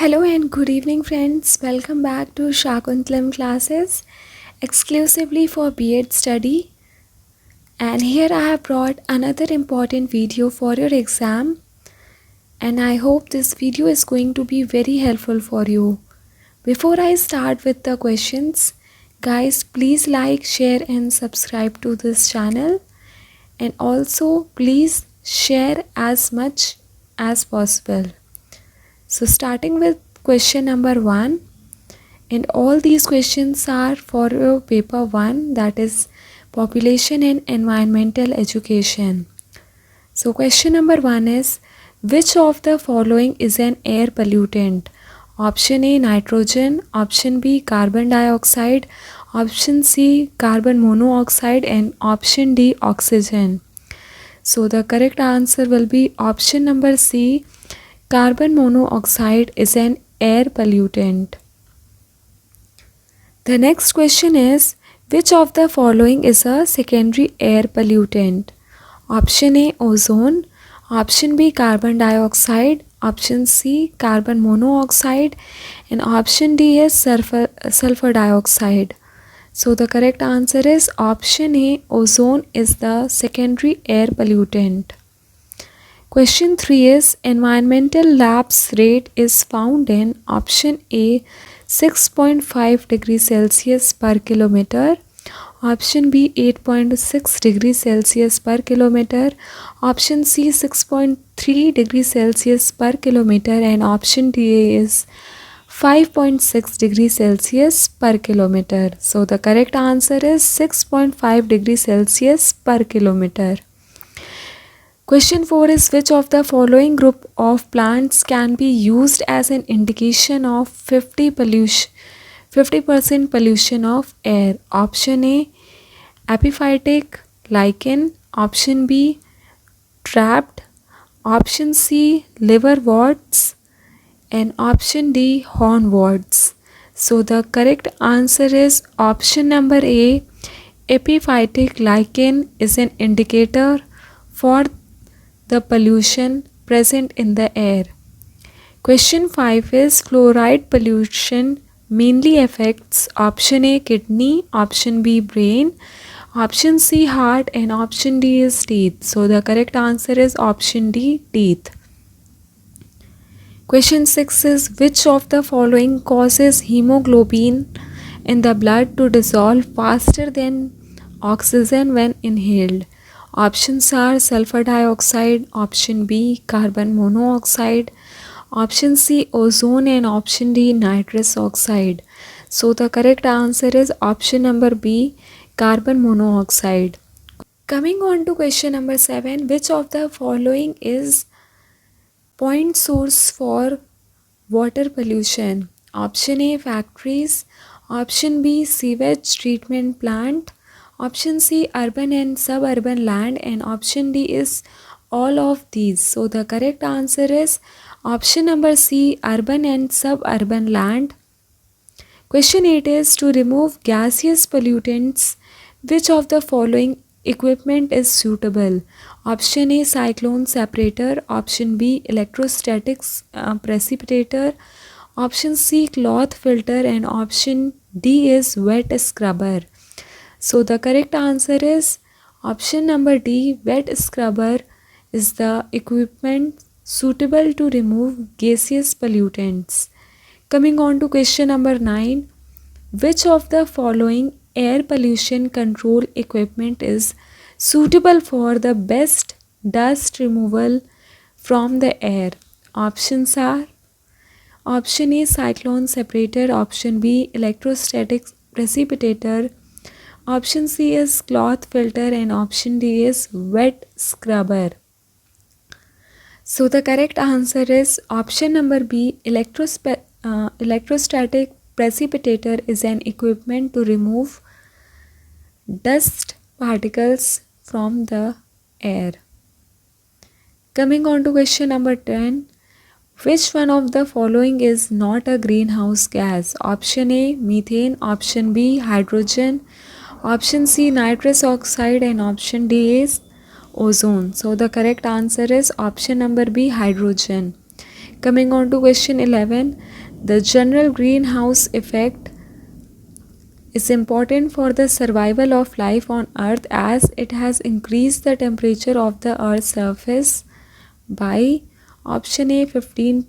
Hello and good evening, friends. Welcome back to Shakuntlam classes exclusively for B.Ed study. And here I have brought another important video for your exam. And I hope this video is going to be very helpful for you. Before I start with the questions, guys, please like, share, and subscribe to this channel. And also, please share as much as possible. So, starting with question number 1. And all these questions are for your paper 1, that is population and environmental education. So question number 1 is, which of the following is an air pollutant? Option A nitrogen, option B carbon dioxide, option C carbon monoxide, and option D oxygen. So the correct answer will be option number C, carbon monoxide is an air pollutant. The next question is, which of the following is a secondary air pollutant? Option A ozone, option B carbon dioxide, option C carbon monoxide, and option D is sulfur dioxide. So the correct answer is option A, ozone is the secondary air pollutant. Question 3 is, environmental lapse rate is found in option A 6.5 degrees Celsius per kilometer, option B 8.6 degrees Celsius per kilometer, option C 6.3 degrees Celsius per kilometer, and option D is 5.6 degrees Celsius per kilometer. So the correct answer is 6.5 degrees Celsius per kilometer. Question 4 is, which of the following group of plants can be used as an indication of 50% pollution of air? Option A epiphytic lichen, option B trapped, option C liverworts, and option D hornworts. So the correct answer is option number A, epiphytic lichen is an indicator for the pollution present in the air. Question 5 is, fluoride pollution mainly affects option A kidney, option B brain, option C heart, and option D is teeth. So the correct answer is option D, teeth. Question 6 is, which of the following causes hemoglobin in the blood to dissolve faster than oxygen when inhaled? Options are sulfur dioxide, option B carbon monoxide, option C ozone, and option D nitrous oxide. So the correct answer is option number B, carbon monoxide. Coming on to question number 7, which of the following is point source for water pollution? Option A factories, option B sewage treatment plant, option C urban and suburban land, and option D is all of these. So the correct answer is option number C, urban and suburban land. Question 8 is, to remove gaseous pollutants, which of the following equipment is suitable? Option A cyclone separator, option B electrostatic precipitator, option C cloth filter, and option D is wet scrubber. So the correct answer is option number D, wet scrubber is the equipment suitable to remove gaseous pollutants. Coming on to question number 9, which of the following air pollution control equipment is suitable for the best dust removal from the air? Options are option A cyclone separator, option B electrostatic precipitator, option C is cloth filter, and option D is wet scrubber. So the correct answer is option number B, electrostatic precipitator is an equipment to remove dust particles from the air. Coming on to question number 10, which one of the following is not a greenhouse gas? Option A methane, option B hydrogen, option C nitrous oxide, and option D is ozone. So the correct answer is option number B, hydrogen. Coming on to question 11, the general greenhouse effect is important for the survival of life on Earth as it has increased the temperature of the Earth's surface by option A 15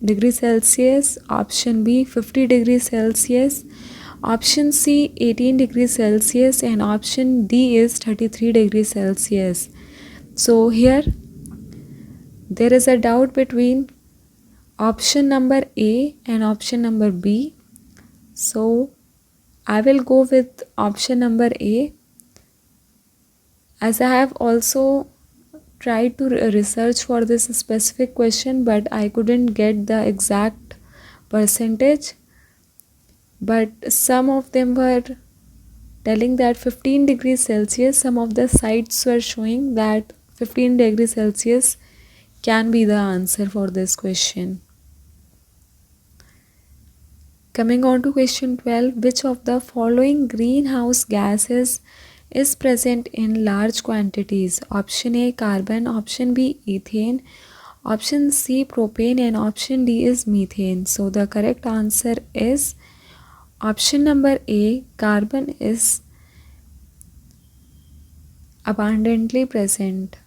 degrees Celsius, option B 50 degrees Celsius, option C 18 degrees Celsius, and option D is 33 degrees Celsius. So here there is a doubt between option number A and option number B. So I will go with option number A, as I have also tried to research for this specific question, but I couldn't get the exact percentage. But some of them were telling that 15 degrees Celsius, some of the sites were showing that 15 degrees Celsius can be the answer for this question. Coming on to question 12, which of the following greenhouse gases is present in large quantities? Option A carbon, option B ethane, option C propane, and option D is methane. So the correct answer is option number A, carbon is abundantly present.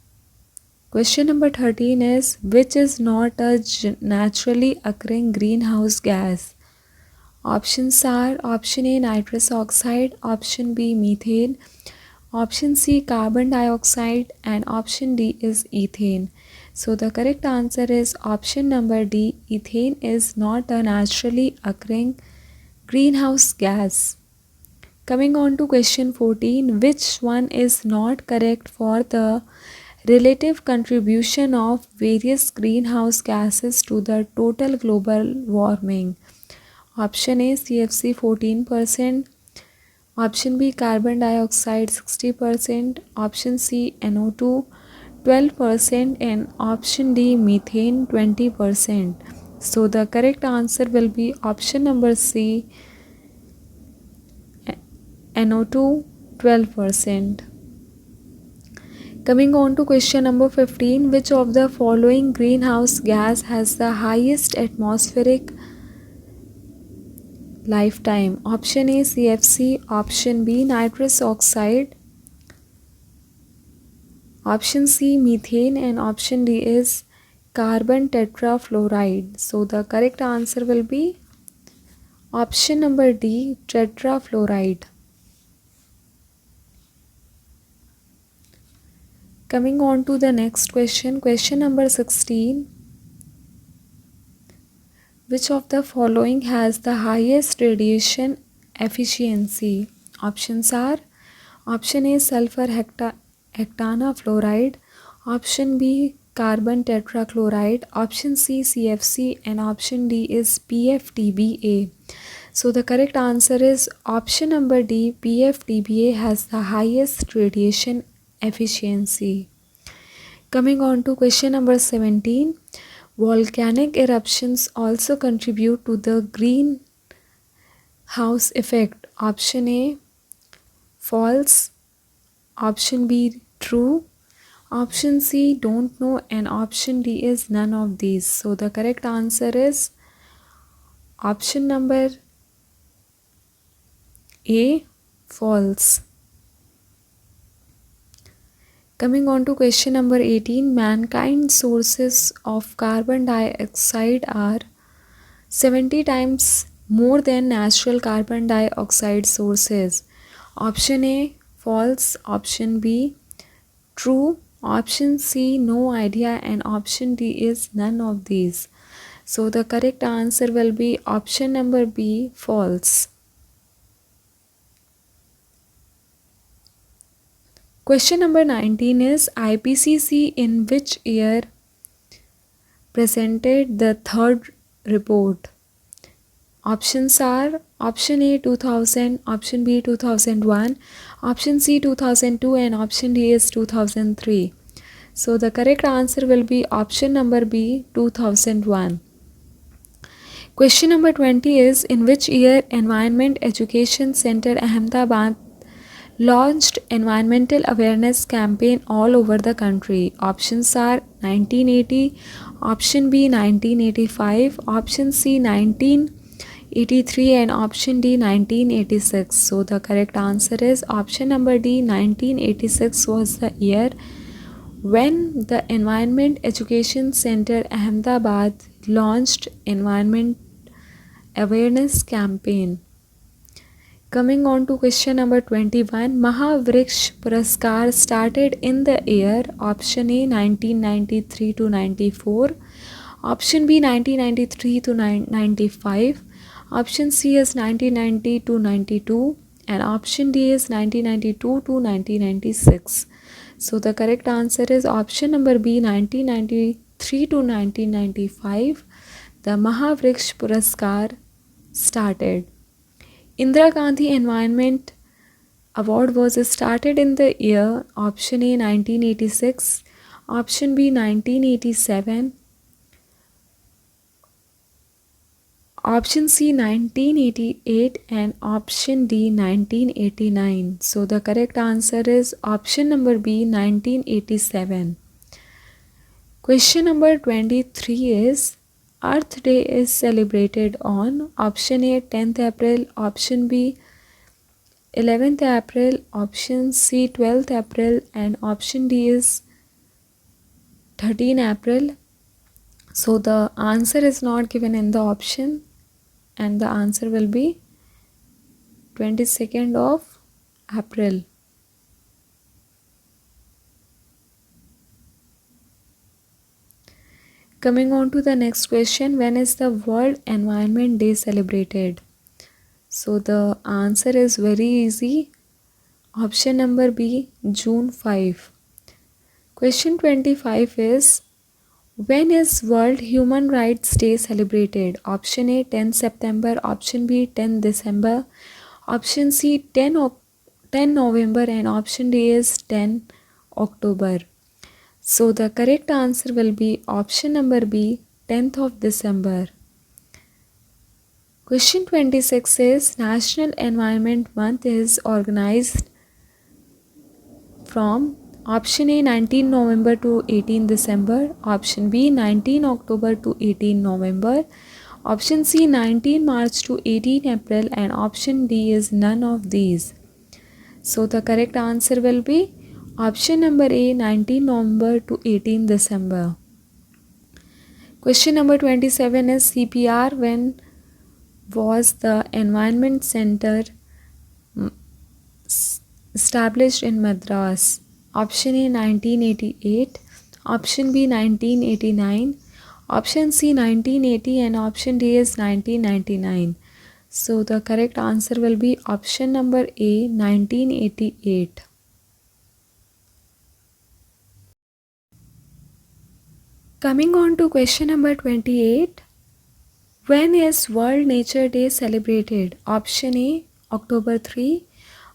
Question number 13 is, which is not a naturally occurring greenhouse gas? Options are option A nitrous oxide, option B methane, option C carbon dioxide, and option D is ethane. So the correct answer is option number D, ethane is not a naturally occurring greenhouse gas. Coming on to question 14, which one is not correct for the relative contribution of various greenhouse gases to the total global warming? Option A CFC 14%, option B carbon dioxide 60%, option C NO2 12%, and option D methane 20%. So the correct answer will be option number C, NO2 12%. Coming on to question number 15, which of the following greenhouse gas has the highest atmospheric lifetime? Option A CFC, option B nitrous oxide, option C methane, and option D is carbon tetrafluoride. So the correct answer will be option number D, tetrafluoride. Coming on to the next question, question number 16. Which of the following has the highest radiation efficiency? Options are option A sulfur heptanafluoride, option B carbon tetrachloride, option C CFC, and option D is PFTBA. So the correct answer is option number D, PFTBA has the highest radiation efficiency. Coming on to question number 17. Volcanic eruptions also contribute to the greenhouse effect. Option A false, option B true, option C don't know, and option D is none of these. So the correct answer is option number A, false. Coming on to question number 18, mankind's sources of carbon dioxide are 70 times more than natural carbon dioxide sources. Option A, false, option B, true, option C, no idea, and option D is none of these. So the correct answer will be option number B, false. Question number 19 is, IPCC in which year presented the third report? Options are option A 2000, option B 2001, option C 2002, and option D is 2003. So the correct answer will be option number B, 2001. Question number 20 is, in which year Environment Education Center Ahmedabad launched environmental awareness campaign all over the country? Options are 1980, option B 1985, option C 1983 and option D 1986. So the correct answer is option number D 1986 was the year when the Environment Education Center Ahmedabad launched environment awareness campaign. Coming on to question number 21, Mahavriksha Puraskar started in the year option A 1993 to 94, option B 1993 to 95, option C is 1990 to 92 and option D is 1992 to 1996. So the correct answer is option number B 1993 to 1995. The Mahavriksha Puraskar started. Indira Gandhi Environment Award was started in the year option A 1986, option B 1987, option C 1988 and option D 1989. So the correct answer is option number B 1987. Question number 23 is Earth Day is celebrated on option A 10th April, option B 11th April, option C 12th April and option D is 13 April. So the answer is not given in the option and the answer will be 22nd of April. Coming on to the next question, when is the World Environment Day celebrated? So the answer is very easy. Option number B, June 5. Question 25 is, when is World Human Rights Day celebrated? Option A 10 September, option B 10 December, option C 10 November and option D is 10 October. So the correct answer will be option number B 10th of December. Question 26 is, National Environment Month is organized from option A 19 November to 18 December, option B 19 October to 18 November, option C 19 March to 18 April and option D is none of these. So the correct answer will be option number A 19 November to 18 December. Question number 27 is, CPR when was the Environment Center established in Madras? Option A 1988, option B 1989, option C 1980 and option D is 1999. So the correct answer will be option number A 1988. Coming on to question number 28, when is World Nature Day celebrated? Option A October 3,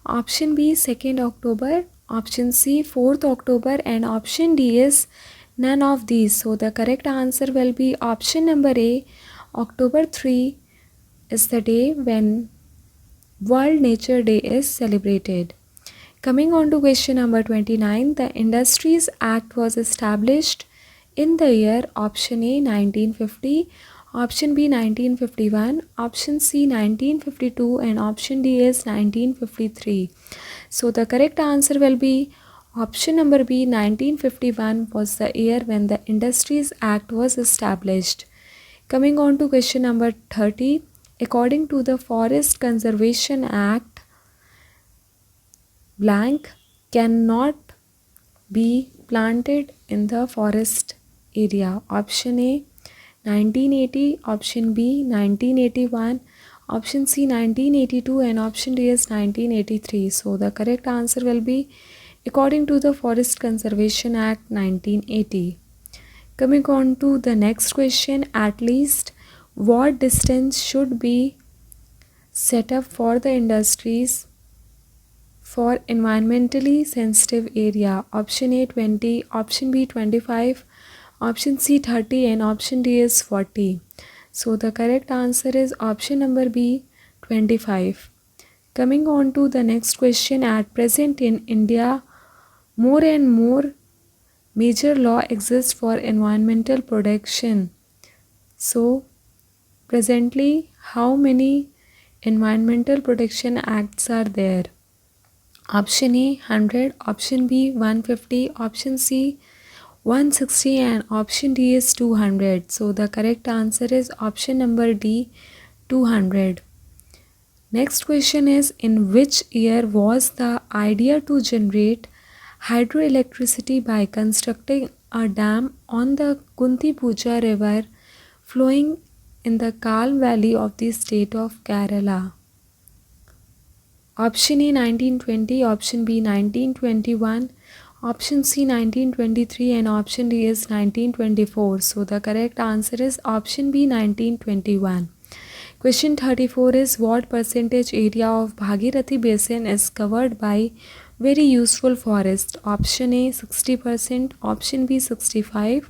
option B 2nd October, option C 4th October and option D is none of these. So the correct answer will be option number A October 3 is the day when World Nature Day is celebrated. Coming on to question number 29, the Industries Act was established in the year option A 1950, option B 1951, option C 1952 and option D is 1953. So the correct answer will be option number B 1951 was the year when the Industries Act was established. Coming on to question number 30, according to the Forest Conservation Act, blank cannot be planted in the forest area. Option A 1980, option B 1981, option C 1982 and option D is 1983. So the correct answer will be according to the Forest Conservation Act 1980. Coming on to the next question, at least what distance should be set up for the industries for environmentally sensitive area? Option A 20, option B 25, option C 30 and option D is 40. So the correct answer is option number B 25. Coming on to the next question, at present in India, more and more major law exists for environmental protection. So, presently, how many environmental protection acts are there? Option A 100, option B 150, option C 160 and option D is 200. So the correct answer is option number D 200. Next question is, in which year was the idea to generate hydroelectricity by constructing a dam on the Kunti Puja river flowing in the Kalm Valley of the state of Kerala? Option A 1920, option B 1921, option C 1923 and option D is 1924. So the correct answer is option B 1921. Question 34 is, what percentage area of Bhagirathi Basin is covered by very useful forest? Option A 60%, option B 65%,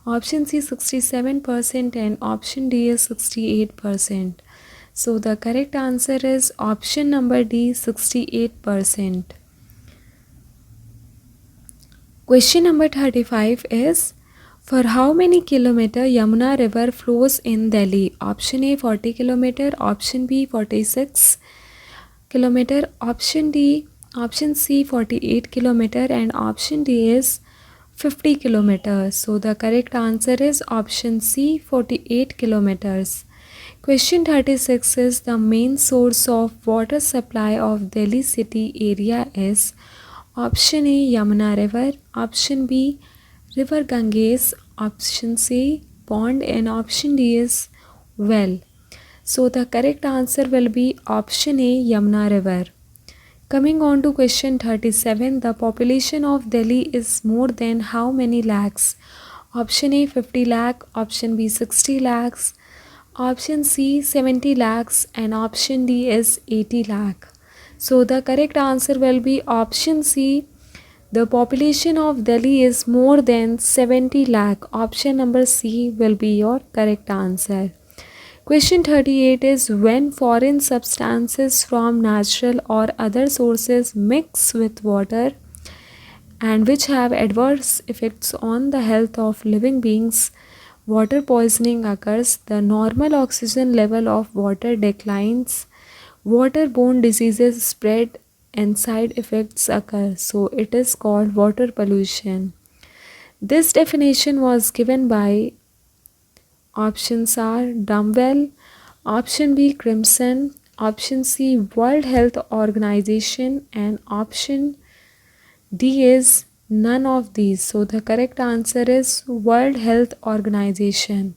option C 67% and option D is 68%. So the correct answer is option number D 68%. Question number 35 is, for how many kilometer Yamuna river flows in Delhi? Option A 40 kilometer, option B 46 kilometer, option C 48 kilometer and option D is 50 kilometers. So the correct answer is option C 48 kilometers. Question 36 is, the main source of water supply of Delhi city area is option A Yamuna river, option B river Ganges, option C pond and option D is well. So the correct answer will be option A Yamuna river. Coming on to question 37, the population of Delhi is more than how many lakhs? Option A 50 lakh, option B 60 lakhs, option C 70 lakhs and option D is 80 lakh. So the correct answer will be option C. The population of Delhi is more than 70 lakh. Option number C will be your correct answer. Question 38 is, when foreign substances from natural or other sources mix with water and which have adverse effects on the health of living beings, water poisoning occurs, the normal oxygen level of water declines, waterborne diseases spread and side effects occur. So it is called water pollution. This definition was given by options are Dumwell, option B Crimson, option C World Health Organization and option D is none of these. So the correct answer is World Health Organization.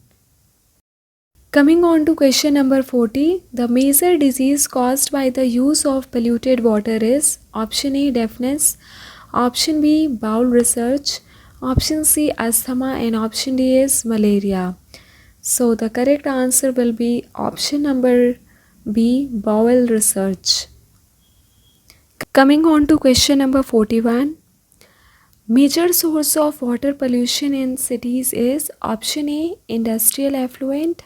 Coming on to question number 40, the major disease caused by the use of polluted water is option A deafness, option B bowel research, option C asthma and option D is malaria. So the correct answer will be option number B bowel research. Coming on to question number 41, major source of water pollution in cities is option A industrial effluent,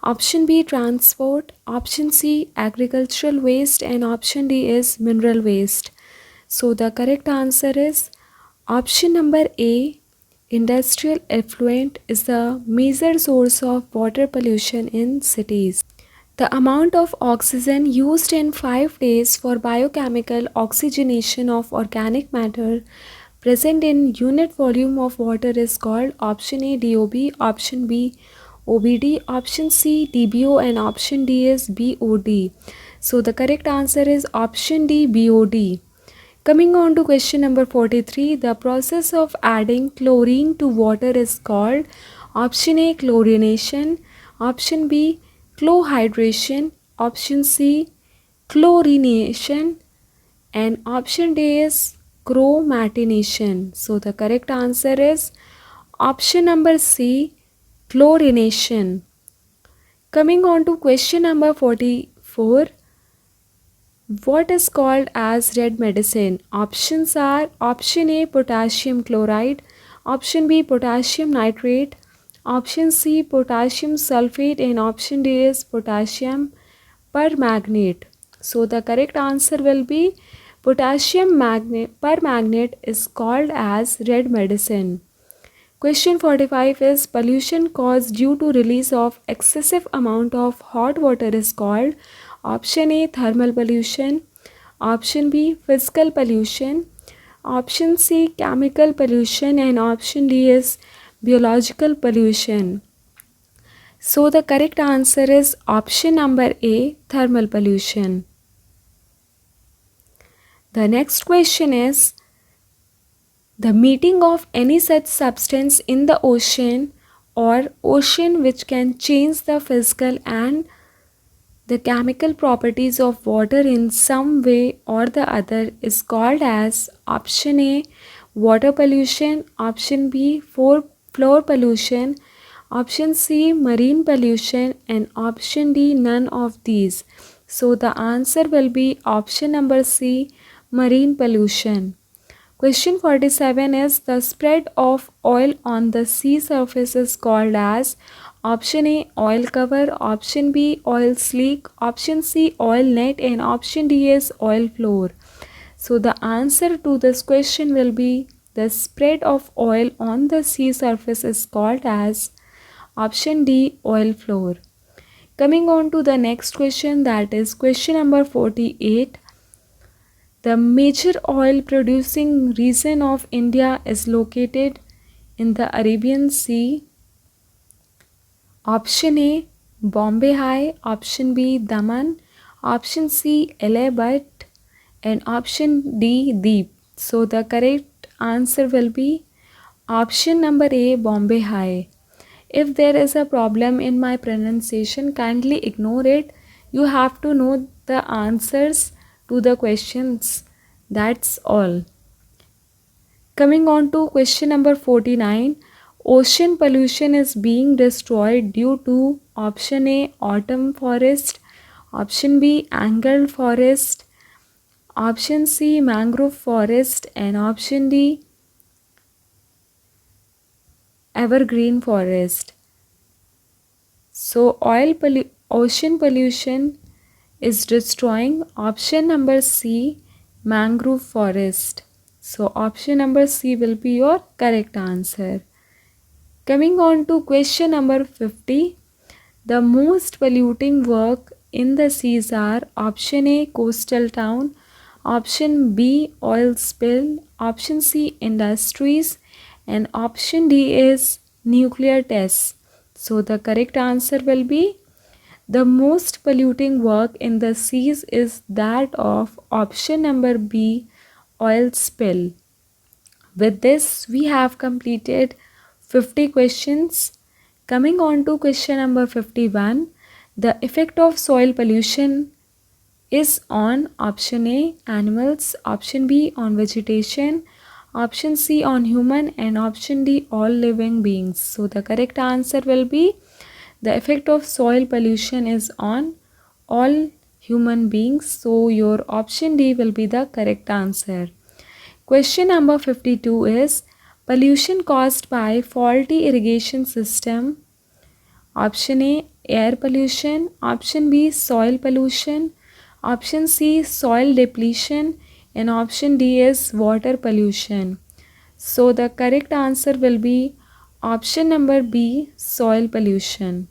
option B transport, option C agricultural waste and option D is mineral waste. So the correct answer is option number A industrial effluent is the major source of water pollution in cities. The amount of oxygen used in 5 days for biochemical oxygenation of organic matter present in unit volume of water is called option A DOB, option B OBD, option C DBO and option D is BOD. So the correct answer is option D BOD. Coming on to question number 43, the process of adding chlorine to water is called option A chlorination, option B chlohydration, option C chlorination and option D is chromatination. So the correct answer is option number C chlorination. Coming on to question number 44, what is called as red medicine? Options are option A potassium chloride, option B potassium nitrate, option C potassium sulfate and option D is potassium permanganate. So the correct answer will be potassium permanganate is called as red medicine. Question 45 is pollution caused due to release of excessive amount of hot water is called option A thermal pollution, option B physical pollution, option C chemical pollution, and option D is biological pollution. So the correct answer is option number A thermal pollution. The next question is the meeting of any such substance in the ocean or ocean which can change the physical and the chemical properties of water in some way or the other is called as option A water pollution, option B floor pollution, option C marine pollution, and option D none of these. So the answer will be option number C marine pollution. Question 47 is the spread of oil on the sea surface is called as option A oil cover, option B oil slick, option C oil net, and option D is oil floor. So the answer to this question will be the spread of oil on the sea surface is called as option D oil floor. Coming on to the next question, that is question number 48. The major oil producing region of India is located in the Arabian Sea. Option A Bombay High, option B Daman, option C Allahabad, and option D Deep. So the correct answer will be option number A Bombay High. If there is a problem in my pronunciation, kindly ignore it. You have to know the answers to the questions. That's all. Coming on to question number 49. Ocean pollution is being destroyed due to option A autumn forest, option B angled forest, option C mangrove forest, and option D evergreen forest. So ocean pollution is destroying option number C mangrove forest. So option number C will be your correct answer. Coming on to question number 50. The most polluting work in the seas are option A coastal town, option B oil spill, option C industries, and option D is nuclear tests. So the correct answer will be the most polluting work in the seas is that of option number B oil spill. With this, we have completed 50 questions. Coming on to question number 51. The effect of soil pollution is on option A animals, option B on vegetation, option C on human, and option D all living beings. So the correct answer will be the effect of soil pollution is on all human beings. So your option D will be the correct answer. Question number 52 is pollution caused by faulty irrigation system. Option A air pollution, option B soil pollution, option C soil depletion, and option D is water pollution. So the correct answer will be option number B soil pollution.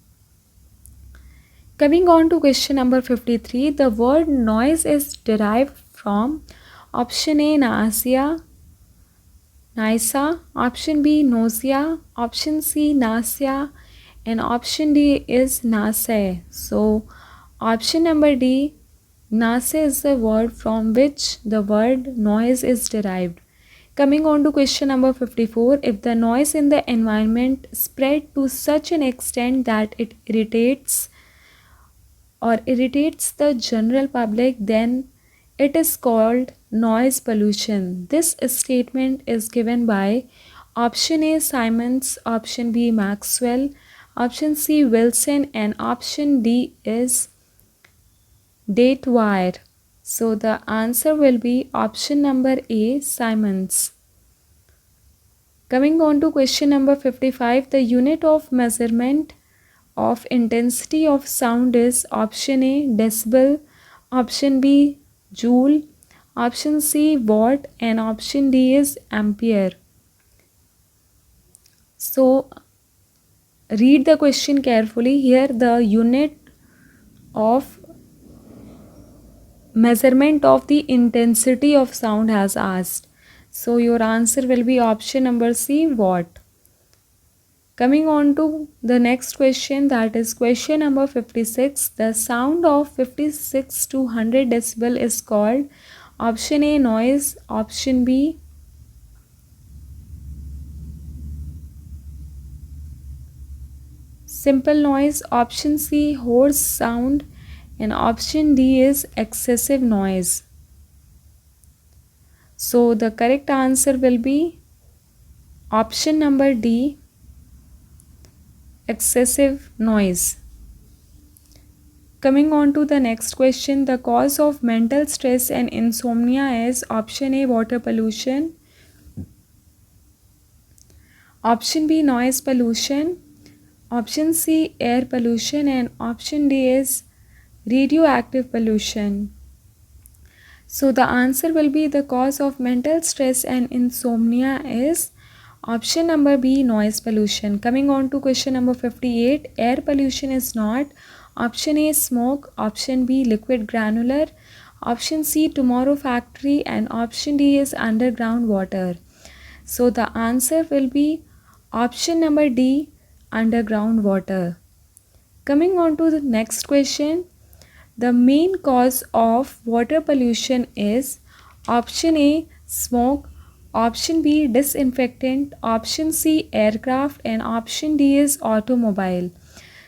Coming on to question number 53, the word noise is derived from option A nausea, option B nausea, option C nausea, and option D is nausea. So option number D nausea is the word from which the word noise is derived. Coming on to question number 54, if the noise in the environment spread to such an extent that it irritates the general public, then it is called noise pollution. This statement is given by option A Simons, option B Maxwell, option C Wilson, and option D is Daytwire. So the answer will be option number A Simons. Coming on to question number 55, the unit of measurement of intensity of sound is option A decibel, option B joule, option C watt, and option D is ampere. So read the question carefully. Here the unit of measurement of the intensity of sound has asked. So your answer will be option number C watt. Coming on to the next question, that is question number 56. The sound of 56 to 100 decibel is called option A noise, option B simple noise, option C hoarse sound, and option D is excessive noise. So the correct answer will be option number D, excessive noise. Coming on to the next question, the cause of mental stress and insomnia is option A water pollution, option B noise pollution, option C air pollution, and option D is radioactive pollution. So the answer will be the cause of mental stress and insomnia is option number B noise pollution. Coming on to question number 58, air pollution is not option A smoke, option B liquid granular, option C tomorrow factory, and option D is underground water. So the answer will be option number D underground water. Coming on to the next question, the main cause of water pollution is option A smoke, option B disinfectant, option C aircraft, and option D is automobile.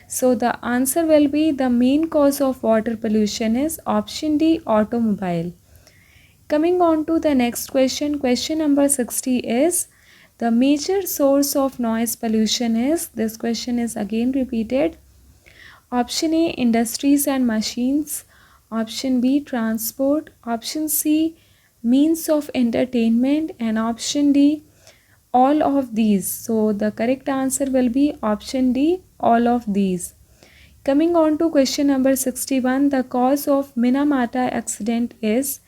So the answer will be the main cause of water pollution is option D automobile. Coming on to the next question, question number 60 is the major source of noise pollution is, this question is again repeated, option A industries and machines, option B transport, option C means of entertainment, and option D all of these. So the correct answer will be option D all of these. Coming on to question number 61, the cause of Minamata accident is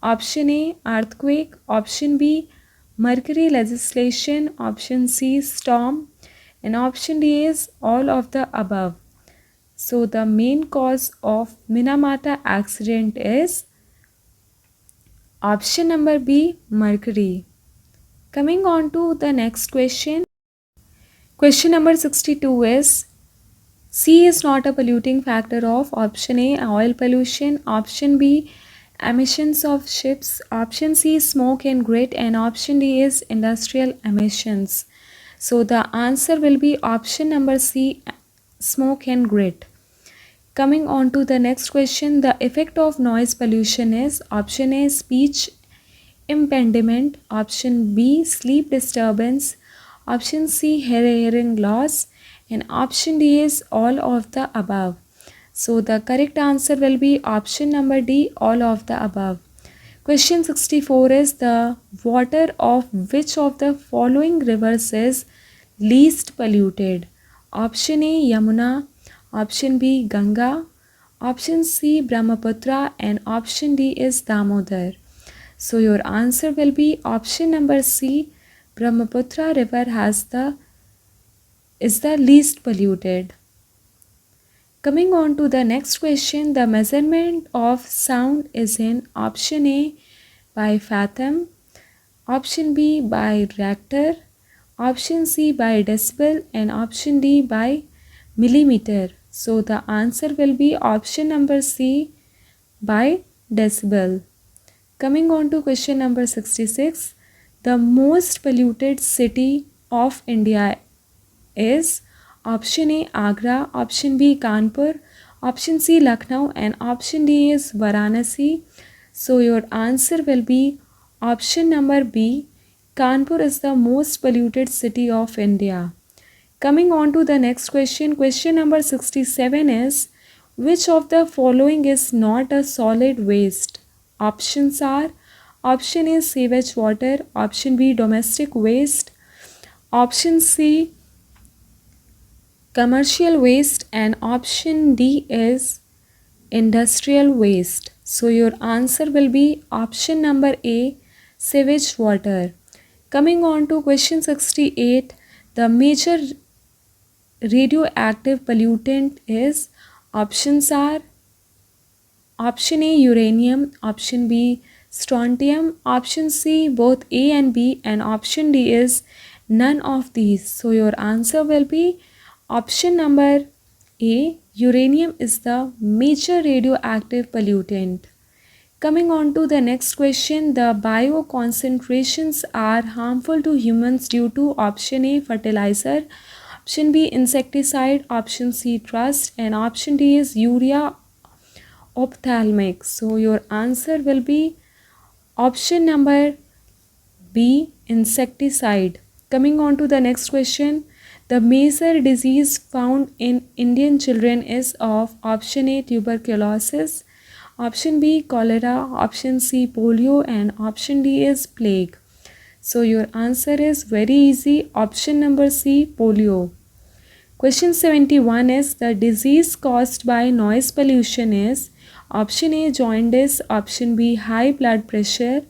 option A earthquake, option B mercury legislation, option C storm, and option D is all of the above. So the main cause of Minamata accident is option number B mercury. Coming on to the next question. Question number 62 is C is not a polluting factor of option A oil pollution, option B emissions of ships, option C smoke and grit, and option D is industrial emissions. So the answer will be option number C smoke and grit. Coming on to the next question, the effect of noise pollution is option A speech impediment, option B sleep disturbance, option C hearing loss, and option D is all of the above. So the correct answer will be option number D all of the above. Question 64 is the water of which of the following rivers is least polluted? Option A Yamuna, option B Ganga, option C Brahmaputra, and option D is Damodar. So your answer will be option number C, Brahmaputra river is the least polluted. Coming on to the next question, the measurement of sound is in option A by fathom, option B by richter, option C by decibel, and option D by millimeter. So the answer will be option number C by decibel. Coming on to question number 66, the most polluted city of India is option A Agra, option B Kanpur, option C Lucknow, and option D is Varanasi. So your answer will be option number B, Kanpur is the most polluted city of India. Coming on to the next question, question number 67 is which of the following is not a solid waste? Options are option A sewage water, option B domestic waste, option C commercial waste, and option D is industrial waste. So your answer will be option number A, sewage water. Coming on to question 68, the major radioactive pollutant is, options are option A, uranium, option B, strontium, option C, both A and B, and option D is none of these. So your answer will be option number A, uranium is the major radioactive pollutant. Coming on to the next question, the bio concentrations are harmful to humans due to option A, fertilizer, option B, insecticide, option C, trust, and option D is urea ophthalmic. So your answer will be option number B, insecticide. Coming on to the next question, the major disease found in Indian children is of option A, tuberculosis, option B, cholera, option C, polio, and option D is plague. So your answer is very easy, option number C, polio. Question 71 is, the disease caused by noise pollution is, option A, jaundice, option B, high blood pressure,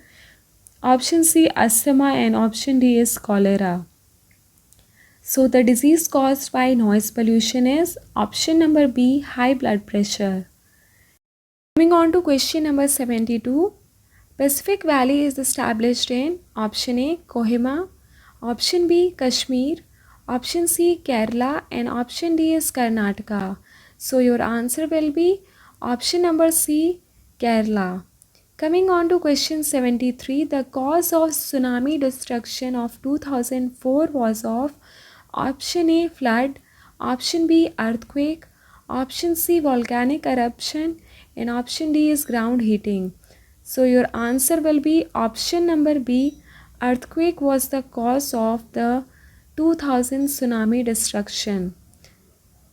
option C, asthma, and option D is cholera. So the disease caused by noise pollution is option number B, high blood pressure. Coming on to question number 72, Pacific Valley is established in option A, Kohima, option B, Kashmir, option C, Kerala, and option D is Karnataka. So your answer will be option number C, Kerala. Coming on to question 73, the cause of tsunami destruction of 2004 was of option A, flood, option B, earthquake, option C, volcanic eruption, and option D is ground heating. So your answer will be option number B, earthquake was the cause of the 2000 tsunami destruction.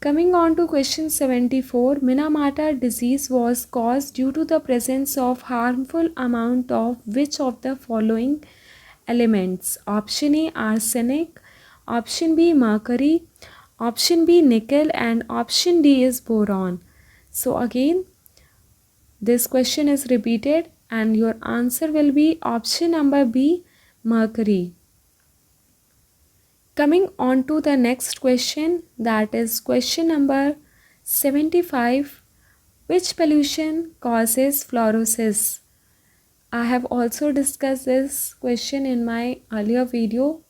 Coming on to question 74, Minamata disease was caused due to the presence of harmful amount of which of the following elements? Option A, arsenic, option B, mercury, option B, nickel, and option D is boron. So again, this question is repeated and your answer will be option number B, mercury. Coming on to the next question, that is question number 75, which pollution causes fluorosis? I have also discussed this question in my earlier video.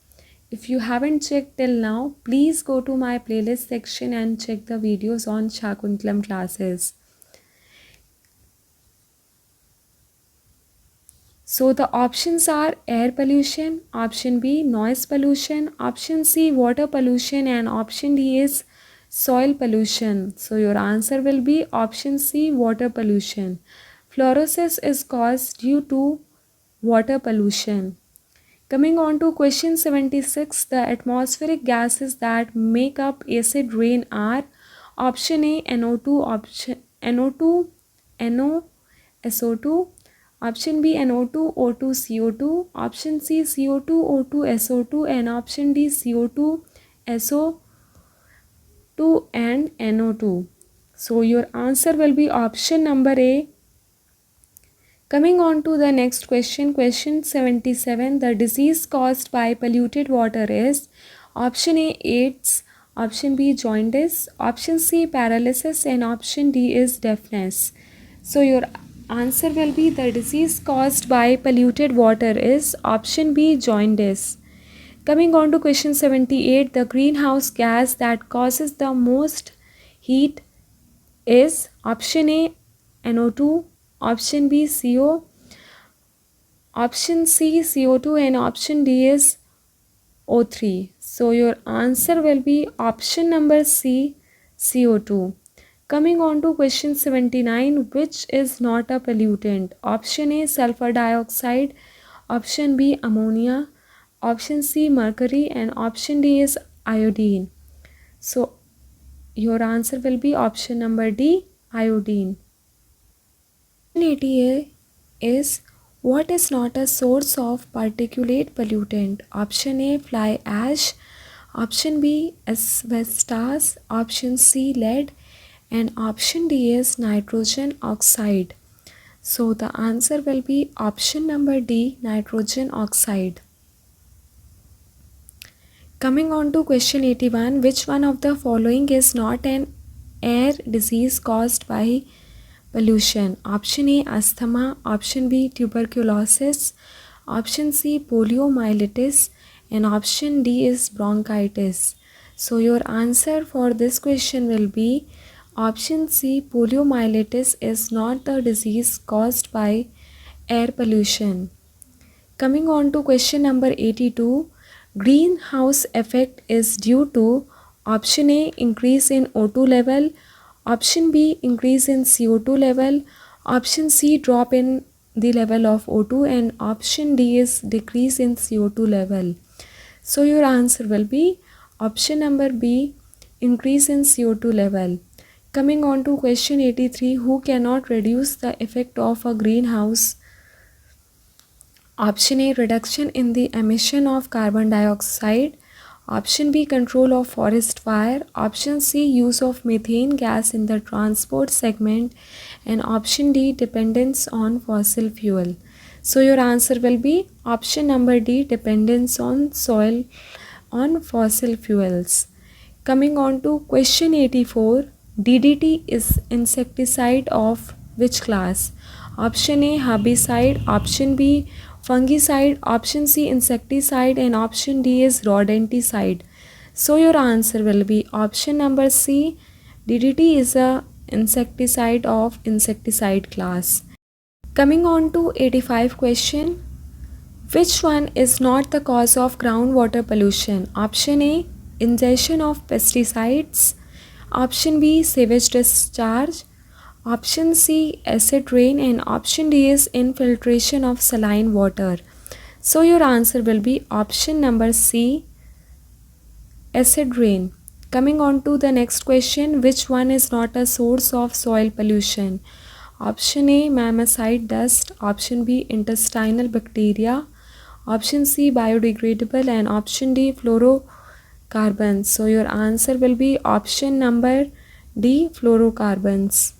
If you haven't checked till now, please go to my playlist section and check the videos on Shakuntalam classes. So the options are air pollution, option B, noise pollution, option C, water pollution, and option D is soil pollution. So your answer will be option C, water pollution. Fluorosis is caused due to water pollution. Coming on to question 76, the atmospheric gases that make up acid rain are option A, NO2, option NO2, NO, SO2, option B, NO2, O2, CO2, option C, CO2, O2, SO2, and option D, CO2, SO2, and NO2. So your answer will be option number A. Coming on to the next question, question 77, the disease caused by polluted water is option A, AIDS, option B, jaundice, option C, paralysis, and option D is deafness. So your answer will be, the disease caused by polluted water is option B, jaundice. Coming on to question 78, the greenhouse gas that causes the most heat is option A, NO2, option B, CO, option C, CO2, and option D is O3. So your answer will be option number C, CO2. Coming on to question 79, which is not a pollutant? Option A, sulfur dioxide, option B, ammonia, option C, mercury, and option D is iodine. So your answer will be option number D, iodine. 80A is, what is not a source of particulate pollutant? Option A, fly ash, option B, asbestos, option C, lead, and option D is nitrogen oxide. So the answer will be option number D, nitrogen oxide. Coming on to question 81, which one of the following is not an air disease caused by pollution? Option A, asthma. Option B, tuberculosis. Option C, poliomyelitis. And option D is bronchitis. So your answer for this question will be option C, poliomyelitis is not the disease caused by air pollution. Coming on to question number 82, greenhouse effect is due to option A, increase in O2 level, option B, increase in CO2 level, option C, drop in the level of O2, and option D is decrease in CO2 level. So your answer will be option number B, increase in CO2 level. Coming on to question 83, who cannot reduce the effect of a greenhouse? Option A, reduction in the emission of carbon dioxide. Option B, control of forest fire. Option C, use of methane gas in the transport segment. And option D, dependence on fossil fuel. So your answer will be option number D, dependence on soil on fossil fuels. Coming on to question 84, DDT is insecticide of which class? Option A, herbicide. Option B, fungicide. Option C, insecticide. And option D is rodenticide. So your answer will be option number C, DDT is a insecticide of insecticide class. Coming on to 85 question, which one is not the cause of groundwater pollution? Option A, ingestion of pesticides. Option B, sewage discharge. Option C, acid rain. And option D is infiltration of saline water. So your answer will be option number C, acid rain. Coming on to the next question, which one is not a source of soil pollution? Option A, mammothite dust. Option B, intestinal bacteria. Option C, biodegradable. And option D, fluorocarbons. So your answer will be option number D, fluorocarbons.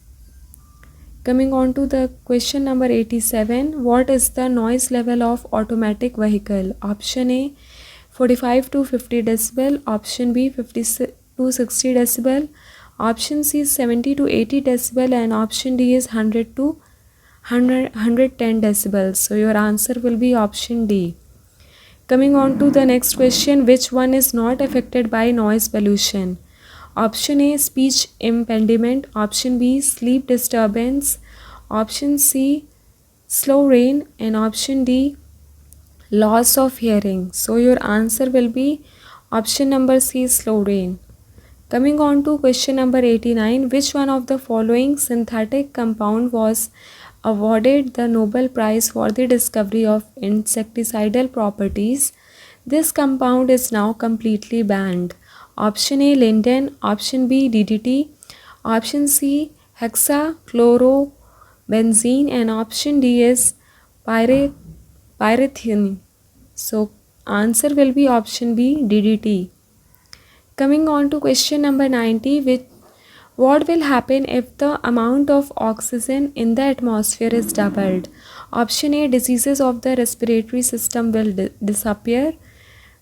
Coming on to the question number 87, what is the noise level of automatic vehicle? Option A, 45 to 50 decibel. Option B, 50 to 60 decibel. Option C, 70 to 80 decibel. And option D is 100 to 110 decibels. So your answer will be option D. Coming on to the next question, which one is not affected by noise pollution? Option A, speech impediment. Option B, sleep disturbance. Option C, slow rain. And option D, loss of hearing. So your answer will be option number C, slow rain. Coming on to question number 89, which one of the following synthetic compound was awarded the Nobel Prize for the discovery of insecticidal properties? This compound is now completely banned. Option A, linden. Option B, DDT. Option C, hexachlorobenzene. And option D is pyrethylene. So answer will be option B, DDT. Coming on to question number 90, what will happen if the amount of oxygen in the atmosphere is doubled? Option A, diseases of the respiratory system will disappear.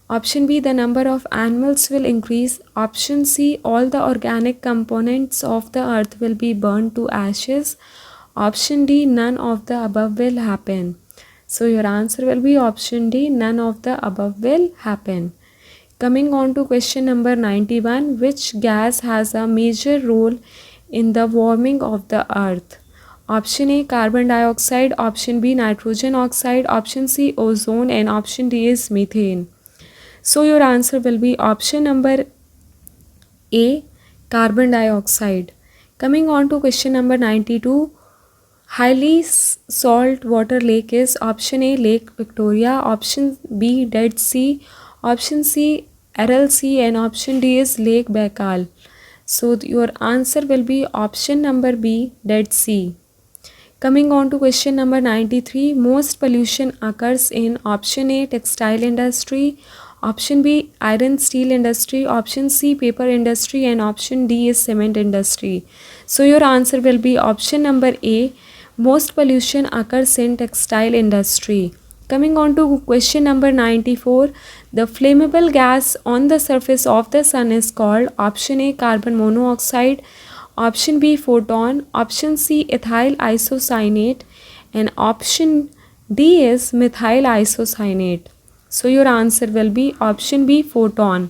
Option B, the number of animals will increase. Option C, all the organic components of the earth will be burned to ashes. Option D, none of the above will happen. So your answer will be option D, none of the above will happen. Coming on to question number 91, which gas has a major role in the warming of the earth? Option A, carbon dioxide. Option B, nitrogen oxide. Option C, ozone. And option D is methane. So your answer will be option number A, carbon dioxide. Coming on to question number 92, highly salt water lake is option A, Lake Victoria. Option B, Dead Sea. Option C, Aral Sea. And option D is Lake Baikal. So your answer will be option number B, Dead Sea. Coming on to question number 93, most pollution occurs in option A, textile industry. Option B, iron steel industry. Option C, paper industry. And option D is cement industry. So your answer will be option number A, Most pollution occurs in textile industry. Coming on to question number 94, the flammable gas on the surface of the sun is called option A carbon monoxide, option B photon, option C ethyl isocyanate, and option D is methyl isocyanate. So your answer will be option B photon.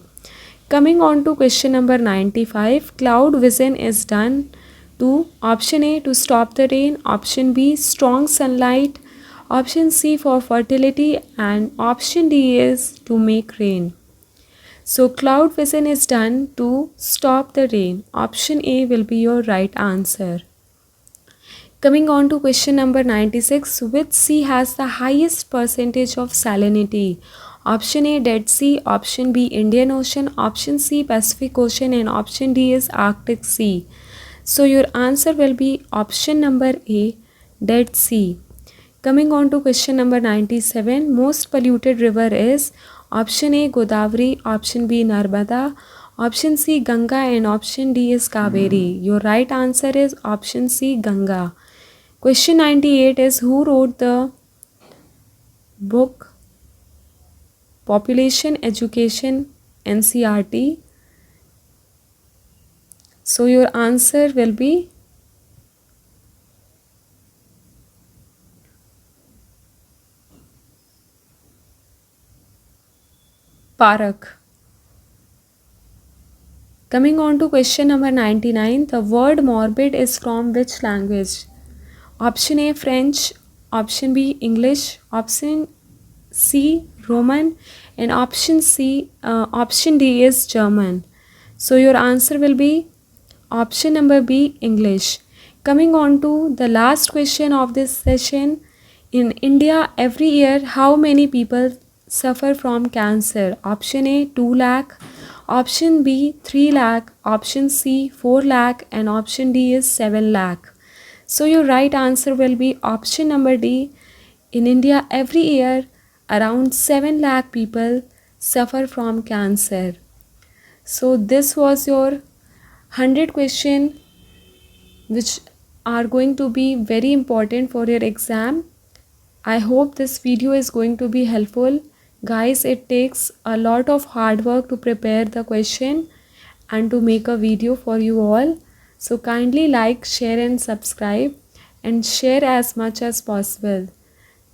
Coming on to question number 95, cloud vision is done to option A to stop the rain, option B strong sunlight, option C for fertility, and option D is to make rain. So cloud vision is done to stop the rain. Option A will be your right answer. Coming on to question number 96, which sea has the highest percentage of salinity? Option A Dead Sea, option B Indian Ocean, option C Pacific Ocean, and option D is Arctic Sea. So your answer will be option number A Dead Sea. Coming on to question number 97, most polluted river is option A Godavari, option B Narmada, option C Ganga, and option D is Kaveri. Your right answer is option C Ganga. Question 98 is who wrote the book Population Education NCERT? So your answer will be Parak. Coming on to question number 99, the word morbid is from which language? Option A French, option B English, option C Roman, and option D is German. So your answer will be option number B English. Coming on to the last question of this session, in India every year how many people suffer from cancer? Option A 2 lakh, option B 3 lakh, option C 4 lakh, and option D is 7 lakh. So your right answer will be option number D. In India every year around 7 lakh people suffer from cancer. So this was your 100 question which are going to be very important for your exam. I hope this video is going to be helpful. Guys, it takes a lot of hard work to prepare the question and to make a video for you all. So kindly like, share and subscribe and share as much as possible.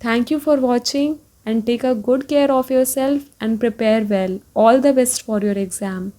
Thank you for watching and take a good care of yourself and prepare well. All the best for your exam.